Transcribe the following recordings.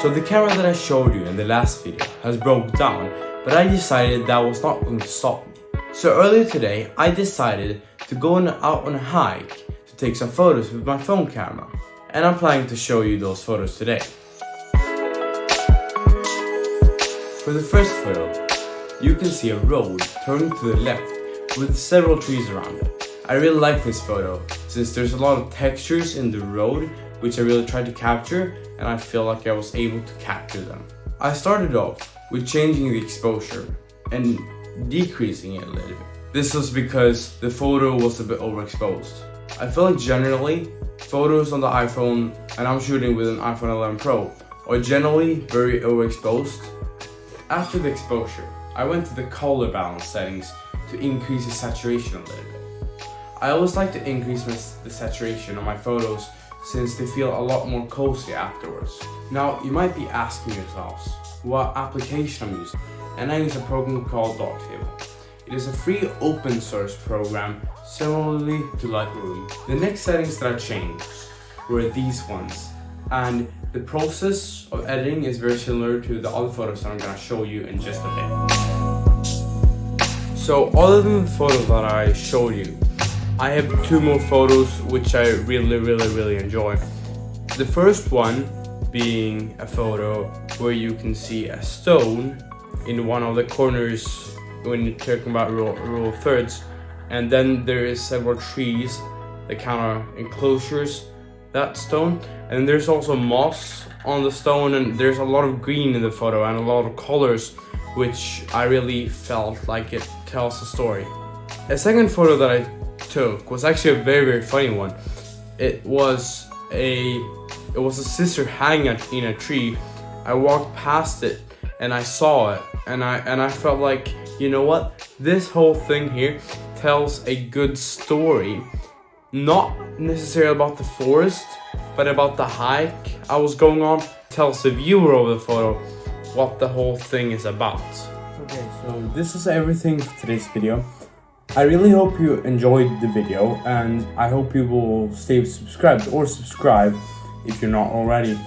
So the camera that I showed you in the last video has broke down, but I decided that was not going to stop me. So earlier today, I decided to go out on a hike to take some photos with my phone camera, and I'm planning to show you those photos today. For the first photo, you can see a road turning to the left with several trees around it. I really like this photo since there's a lot of textures in the road which I really tried to capture, and I feel like I was able to capture them. I started off with changing the exposure and decreasing it a little bit. This was because the photo was a bit overexposed. I feel like generally photos on the iPhone, and I'm shooting with an iPhone 11 Pro, are generally very overexposed. After the exposure, I went to the color balance settings to increase the saturation a little bit. I always like to increase the saturation on my photos since they feel a lot more cozy afterwards. Now, you might be asking yourselves what application I'm using, and I use a program called Darktable. It is a free open source program similarly to Lightroom. The next settings that I changed were these ones, and the process of editing is very similar to the other photos that I'm gonna show you in just a bit. So other than the photo that I showed you, I have two more photos which I really enjoy. The first one being a photo where you can see a stone in one of the corners when you're talking about rural thirds, and then there is several trees that kind of enclosures that stone, and there's also moss on the stone, and there's a lot of green in the photo and a lot of colors which I really felt like it tells a story. A second photo that I took was actually a very funny one. It was a sister hanging in a tree. I walked past it and I saw it, and I felt like, you know what, this whole thing here tells a good story, not necessarily about the forest but about the hike I was going on. Tells the viewer of the photo what the whole thing is about. Okay, so this is everything for today's video. I really hope you enjoyed the video, and I hope you will stay subscribed or subscribe if you're not already.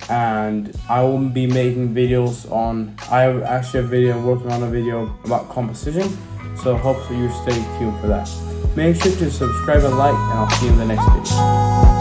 And I will be making videos on, I have actually working on a video about composition, so hope you stay tuned for that. Make sure to subscribe and like, and I'll see you in the next video.